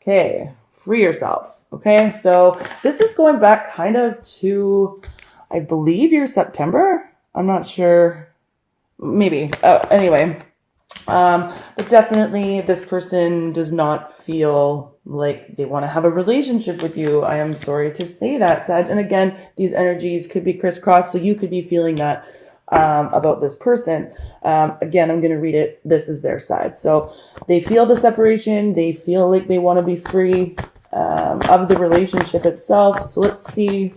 Okay, free yourself. Okay, so this is going back kind of to, I believe, your September. I'm not sure. Maybe. Anyway, but definitely this person does not feel like they want to have a relationship with you. I am sorry to say that, Sag. And again, these energies could be crisscrossed, so you could be feeling that about this person. Again, I'm going to read it. This is their side. So they feel the separation. They feel like they want to be free of the relationship itself. So let's see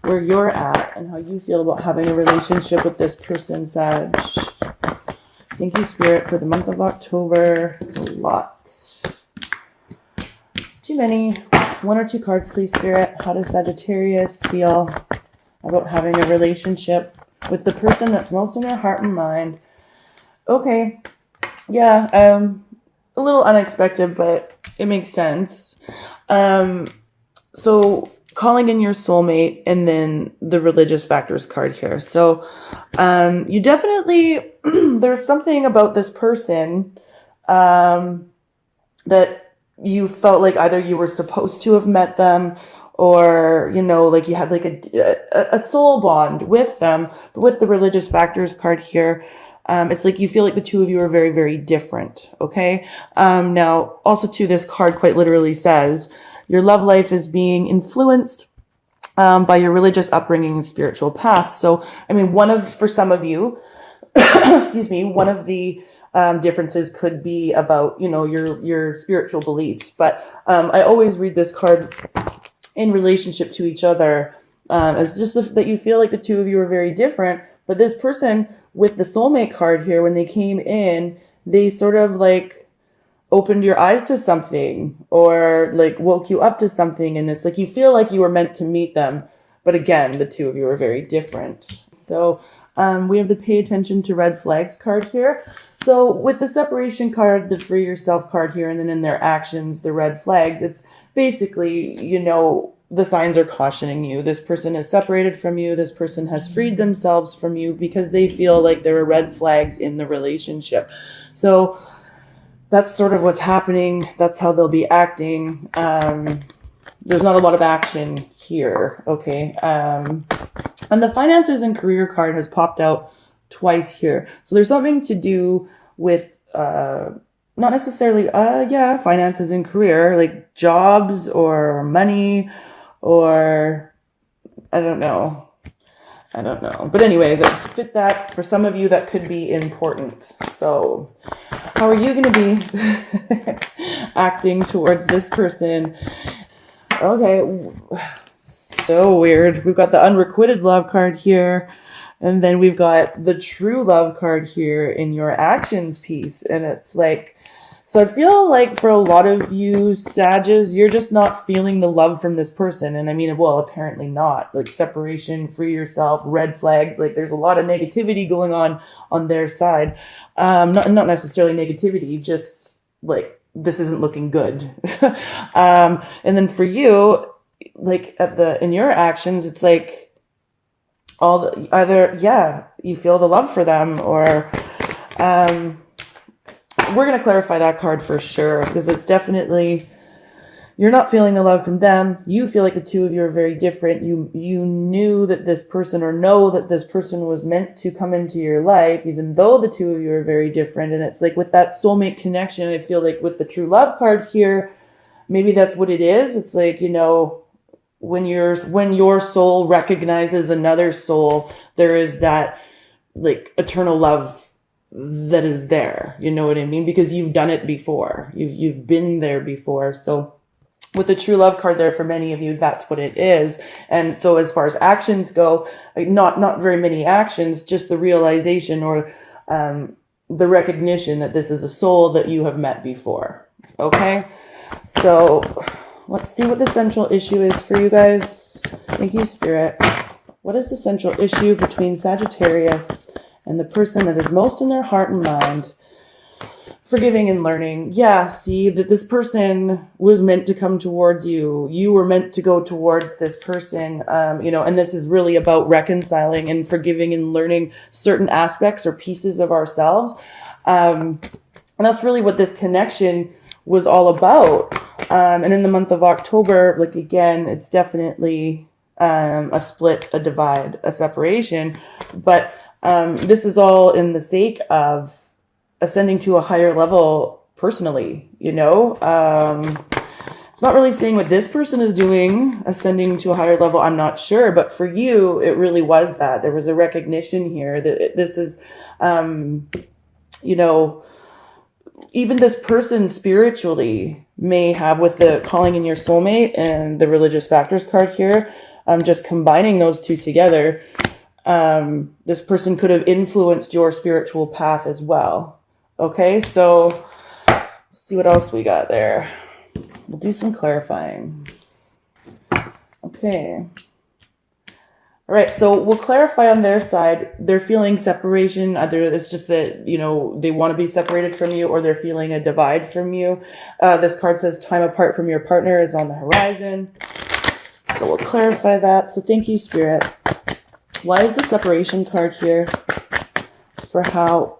where you're at and how you feel about having a relationship with this person, Sag. Thank you, Spirit, for the month of October. It's a lot. Too many. 1 or 2 cards, please, Spirit. How does Sagittarius feel about having a relationship with the person that's most in their heart and mind? Okay. Yeah, a little unexpected, but it makes sense. So calling in your soulmate and then the religious factors card here. So you definitely, there's something about this person that you felt like either you were supposed to have met them or, you know, like you had like a soul bond with them. With the religious factors card here, it's like you feel like the two of you are very, very different. Okay. Now also too, this card quite literally says your love life is being influenced by your religious upbringing and spiritual path. So, I mean, for some of you, excuse me, one of the differences could be about, you know, your spiritual beliefs. But I always read this card in relationship to each other as just that you feel like the two of you are very different. But this person with the soulmate card here, when they came in, they sort of like opened your eyes to something or like woke you up to something. And it's like you feel like you were meant to meet them. But again, the two of you are very different. So we have the pay attention to red flags card here. So with the separation card, the free yourself card here, and then in their actions, the red flags, it's basically, you know, the signs are cautioning you. This person is separated from you. This person has freed themselves from you because they feel like there are red flags in the relationship. So that's sort of what's happening. That's how they'll be acting. There's not a lot of action here. Okay. And the finances and career card has popped out twice here. So there's something to do with, not necessarily, finances and career, like jobs or money or I don't know. But anyway, fit that for some of you, that could be important. So how are you going to be acting towards this person? Okay. So weird. We've got the unrequited love card here. And then we've got the true love card here in your actions piece. And it's like, so I feel like for a lot of you Sages, you're just not feeling the love from this person. And I mean, well, apparently not. Like separation, free yourself, red flags. Like there's a lot of negativity going on their side. Not necessarily negativity, just like this isn't looking good. And then for you, like in your actions, it's like you feel the love for them or we're going to clarify that card for sure, because it's definitely, you're not feeling the love from them. You feel like the two of you are very different. You knew that this person, or know that this person was meant to come into your life, even though the two of you are very different. And it's like with that soulmate connection, I feel like with the true love card here, maybe that's what it is. It's like, you know, when your soul recognizes another soul, there is that like eternal love that is there, you know what I mean? Because you've done it before. You've been there before. So with the true love card there, for many of you, that's what it is. And so as far as actions go, like not very many actions, just the realization or the recognition that this is a soul that you have met before. Okay? So let's see what the central issue is for you guys. Thank you, Spirit. What is the central issue between Sagittarius and the person that is most in their heart and mind? Forgiving and learning. Yeah, see that this person was meant to come towards you. You were meant to go towards this person, and this is really about reconciling and forgiving and learning certain aspects or pieces of ourselves. And that's really what this connection was all about. And in the month of October, like again, it's definitely a split, a divide, a separation. But this is all in the sake of ascending to a higher level personally, you know? It's not really saying what this person is doing, ascending to a higher level, I'm not sure. But for you, it really was that. There was a recognition here that this is, you know, even this person spiritually may have, with the calling in your soulmate and the religious factors card here, just combining those two together, this person could have influenced your spiritual path as well. Okay, so let's see what else we got there. We'll do some clarifying. Okay. All right, so we'll clarify on their side. They're feeling separation. Either it's just that, you know, they want to be separated from you, or they're feeling a divide from you. This card says time apart from your partner is on the horizon. So we'll clarify that. So thank you, Spirit. Why is the separation card here for how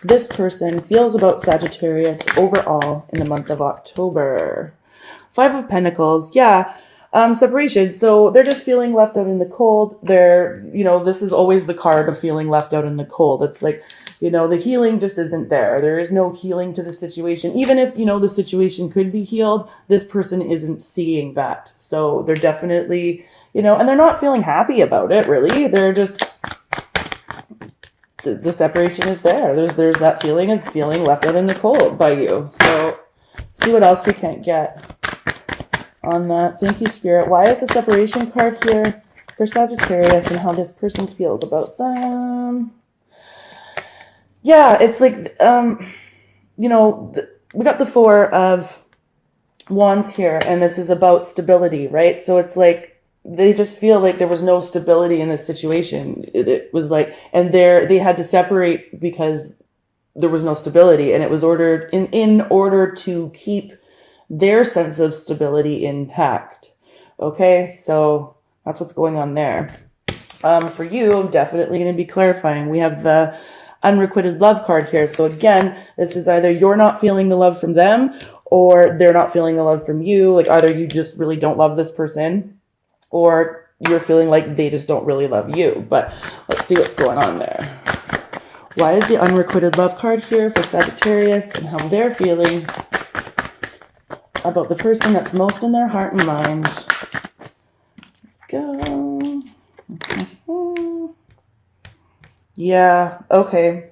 this person feels about Sagittarius overall in the month of October? Five of Pentacles. Yeah. Separation. So they're just feeling left out in the cold. They're, you know, this is always the card of feeling left out in the cold. It's like, you know, the healing just isn't there. There is no healing to the situation. Even if, you know, the situation could be healed, this person isn't seeing that. So they're definitely, you know, and they're not feeling happy about it, really. They're just, the separation is there. There's that feeling of feeling left out in the cold by you. So see what else we can't get on that. Thank you, Spirit. Why is the separation card here for Sagittarius and how this person feels about them? Yeah, it's like, you know, we got the Four of Wands here, and this is about stability, right? So it's like they just feel like there was no stability in this situation. It was like, and they had to separate because there was no stability, and it was ordered in order to keep their sense of stability intact. Okay, so that's what's going on there. For you, I'm definitely going to be clarifying. We have the unrequited love card here. So again, this is either you're not feeling the love from them, or they're not feeling the love from you. Like either you just really don't love this person, or you're feeling like they just don't really love you. But let's see what's going on there. Why is the unrequited love card here for Sagittarius and how they're feeling about the person that's most in their heart and mind? Go. Yeah, okay.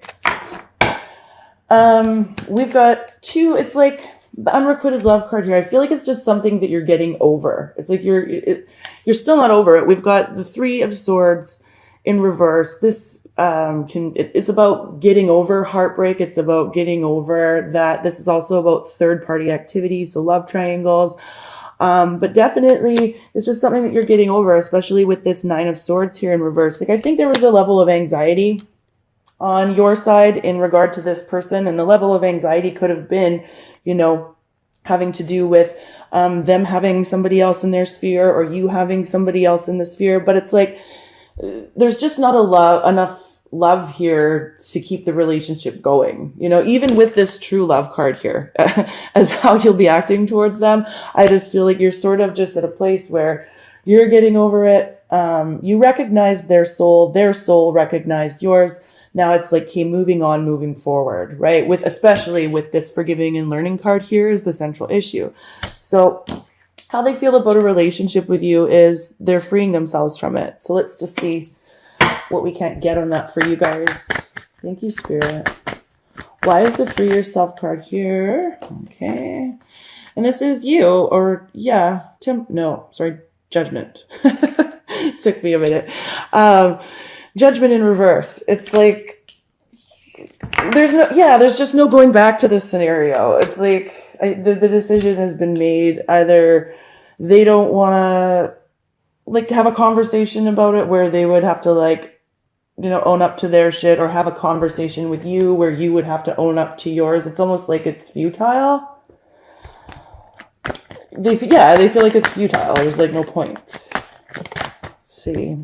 We've got two, it's like the unrequited love card here. I feel like it's just something that you're getting over. It's like you're still not over it. We've got the Three of Swords in reverse. This it's about getting over heartbreak. It's about getting over that. This is also about third-party activity, so love triangles. But definitely it's just something that you're getting over, especially with this Nine of Swords here in reverse. Like I think there was a level of anxiety on your side in regard to this person, and the level of anxiety could have been, you know, having to do with them having somebody else in their sphere, or you having somebody else in the sphere. But it's like there's just not enough love here to keep the relationship going. You know, even with this true love card here, as how you'll be acting towards them, I just feel like you're sort of just at a place where you're getting over it. You recognized their soul recognized yours. Now it's like, okay, moving on, moving forward, right? Especially with this forgiving and learning card here is the central issue. So how they feel about a relationship with you is they're freeing themselves from it. So let's just see what we can't get on that for you guys. Thank you, Spirit. Why is the Free Yourself card here? Okay. And this is you, or yeah, Judgment. Took me a minute. Judgment in reverse. It's like, there's just no going back to this scenario. It's like, the decision has been made. Either they don't want to like have a conversation about it where they would have to like, you know, own up to their shit, or have a conversation with you where you would have to own up to yours. It's almost like it's futile. They feel like it's futile. There's like no point. Let's see.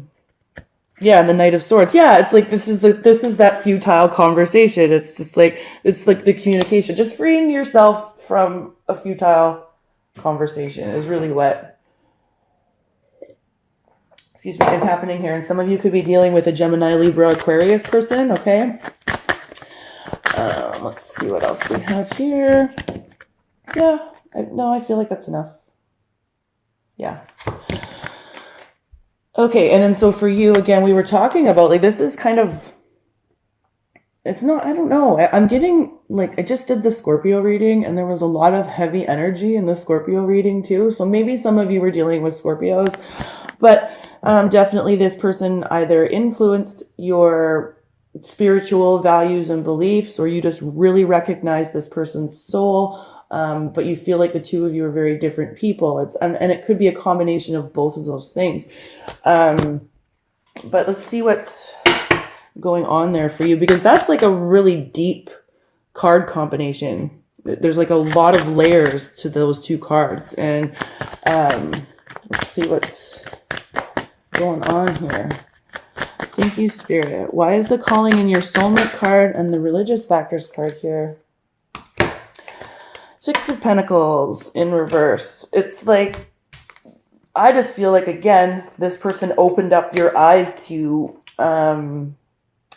Yeah, and the Knight of Swords. Yeah, it's like this is that futile conversation. It's just like, it's like the communication, just freeing yourself from a futile conversation is really what, excuse me, is happening here. And some of you could be dealing with a Gemini, Libra, Aquarius person, okay? Let's see what else we have here. Yeah, I feel like that's enough. Yeah. Okay, and then so for you, again, we were talking about, like, this is kind of, it's not, I don't know. I'm getting, like, I just did the Scorpio reading, and there was a lot of heavy energy in the Scorpio reading, too. So maybe some of you were dealing with Scorpios. But definitely this person either influenced your spiritual values and beliefs, or you just really recognize this person's soul, but you feel like the two of you are very different people. And it could be a combination of both of those things. But let's see what's going on there for you, because that's like a really deep card combination. There's like a lot of layers to those two cards. And let's see what's going on here. Thank you, Spirit. Why is the calling in your soulmate card and the religious factors card here? Six of Pentacles in reverse. It's like, I just feel like, again, this person opened up your eyes to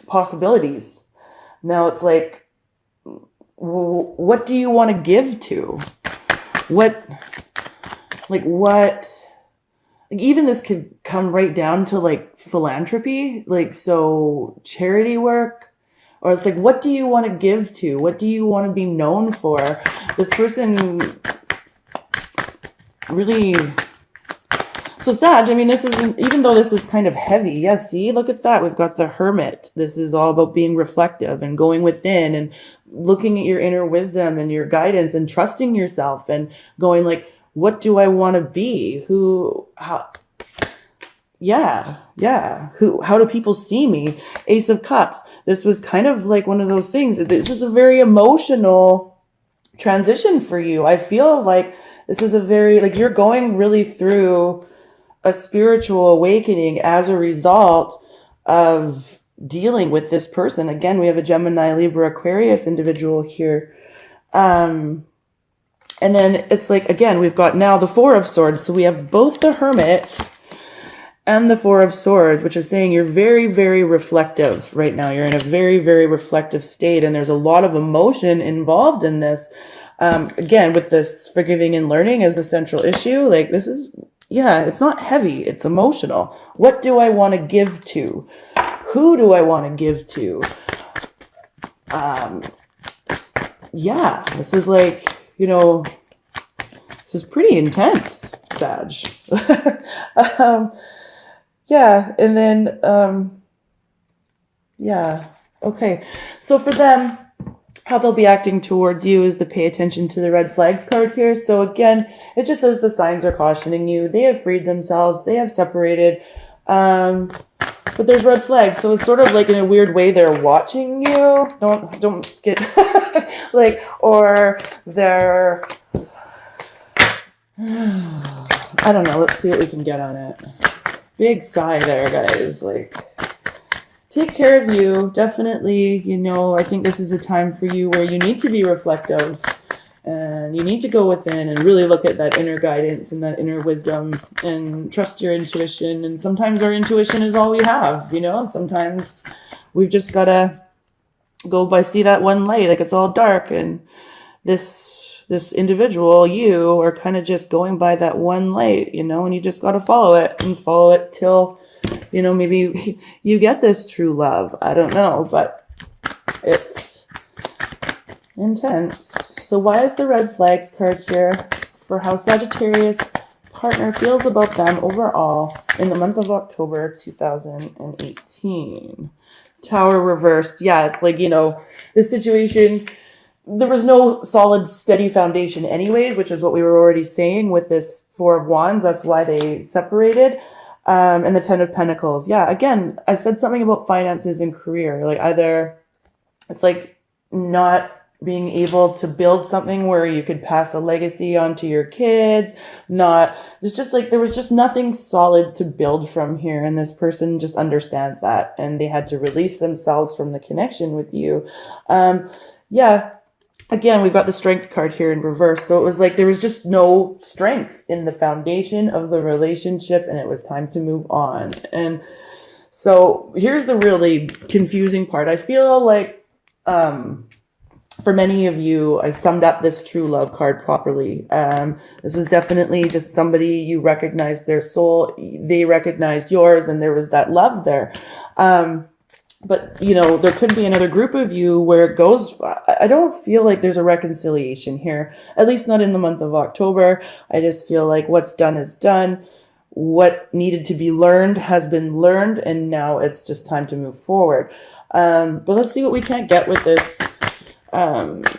possibilities. Now it's like, what do you want to give to? Even this could come right down to like philanthropy, like, so charity work, or it's like, what do you want to give to? What do you want to be known for? This person really, so Sag, I mean, this isn't, even though this is kind of heavy, yeah, see, look at that. We've got the Hermit. This is all about being reflective and going within and looking at your inner wisdom and your guidance and trusting yourself and going like, what do I want to be? How do people see me? Ace of Cups. This was kind of like one of those things. This is a very emotional transition for you. I feel like this is a very, like, you're going really through a spiritual awakening as a result of dealing with this person. Again, we have a Gemini, Libra, Aquarius individual here. And then it's like, again, we've got now the Four of Swords. So we have both the Hermit and the Four of Swords, which is saying you're very, very reflective right now. You're in a very, very reflective state. And there's a lot of emotion involved in this. Again, with this forgiving and learning as the central issue, like, this is, yeah, it's not heavy. It's emotional. What do I want to give to? Who do I want to give to? Yeah, this is like, you know, this is pretty intense, Sag. Yeah, and then, yeah, okay. So for them, how they'll be acting towards you is to pay attention to the red flags card here. So again, it just says the signs are cautioning you. They have freed themselves. They have separated. But there's red flags. So it's sort of like, in a weird way, they're watching you. Don't get like, or they're, I don't know. Let's see what we can get on it. Big sigh there, guys. Like, take care of you. Definitely, you know, I think this is a time for you where you need to be reflective and you need to go within and really look at that inner guidance and that inner wisdom and trust your intuition. And sometimes our intuition is all we have, you know. Sometimes we've just got to go by, see that one light, like it's all dark, and this individual, you are kind of just going by that one light, you know, and you just got to follow it and follow it till, you know, maybe you get this true love. I don't know, but it's intense. So why is the red flags card here for how Sagittarius partner feels about them overall in the month of October 2018? Tower reversed. Yeah, it's like, you know, this situation, there was no solid, steady foundation anyways, which is what we were already saying with this Four of Wands. That's why they separated. And the Ten of Pentacles. Yeah, again, I said something about finances and career. Like, either it's like not being able to build something where you could pass a legacy onto your kids. It's just like there was just nothing solid to build from here. And this person just understands that. And they had to release themselves from the connection with you. Yeah. again, we've got the strength card here in reverse. So it was like there was just no strength in the foundation of the relationship, and it was time to move on. And so here's the really confusing part. I feel like for many of you, I summed up this true love card properly. This was definitely just somebody, you recognized their soul, they recognized yours, and there was that love there. But, you know, there could be another group of you where it goes, I don't feel like there's a reconciliation here, at least not in the month of October. I just feel like what's done is done. What needed to be learned has been learned, and now it's just time to move forward. But let's see what we can't get with this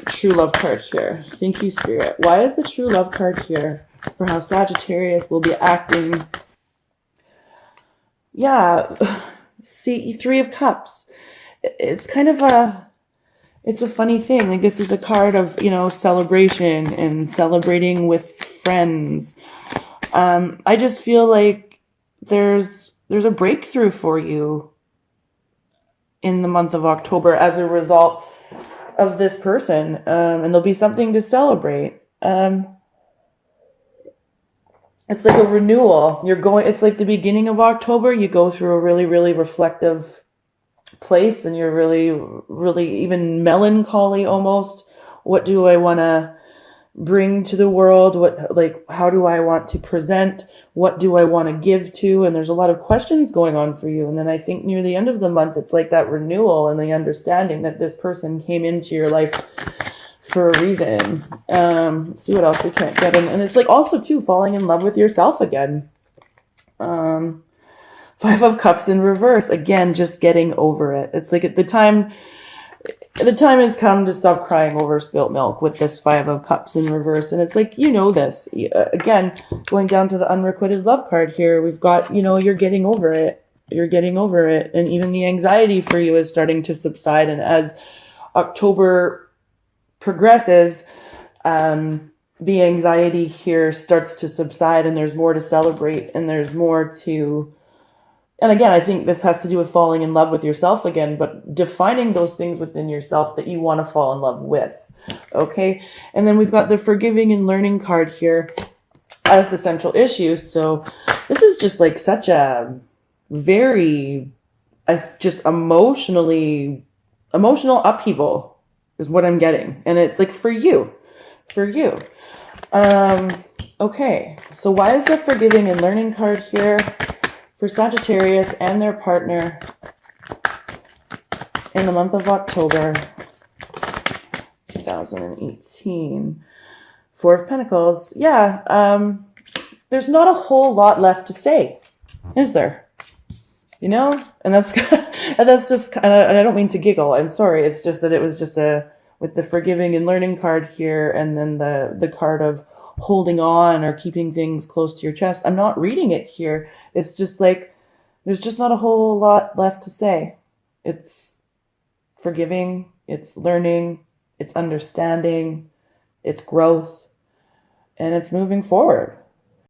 true love card here. Thank you, Spirit. Why is the true love card here for how Sagittarius will be acting? Yeah, see, Three of Cups. It's kind of it's a funny thing. Like, this is a card of, you know, celebration and celebrating with friends. I just feel like there's a breakthrough for you in the month of October as a result of this person, and there'll be something to celebrate. It's like a renewal. It's like the beginning of October. You go through a really, really reflective place, and you're really, really even melancholy almost. What do I want to bring to the world? How do I want to present? What do I want to give to? And there's a lot of questions going on for you. And then I think near the end of the month, it's like that renewal and the understanding that this person came into your life for a reason. See what else we can't get in. And it's like also too, falling in love with yourself again. Five of Cups in reverse. Again, just getting over it. It's like the time has come to stop crying over spilt milk with this Five of Cups in reverse. And it's like, you know this. Again, going down to the unrequited love card here, we've got, you know, you're getting over it. You're getting over it. And even the anxiety for you is starting to subside. And as October progresses, the anxiety here starts to subside, and there's more to celebrate, and there's more to... And again, I think this has to do with falling in love with yourself again, but defining those things within yourself that you want to fall in love with. Okay. And then we've got the forgiving and learning card here as the central issue. So this is just like such a very, just emotional upheaval is what I'm getting. And it's like for you. Okay. So why is the forgiving and learning card here for Sagittarius and their partner in the month of October 2018? Four of Pentacles. Yeah, there's not a whole lot left to say, is there? You know? And that's just kind of, and I don't mean to giggle, I'm sorry, it's just that it was just with the forgiving and learning card here, and then the card of holding on or keeping things close to your chest. I'm not reading it here. It's just like, there's just not a whole lot left to say. It's forgiving, it's learning, it's understanding, it's growth, and it's moving forward.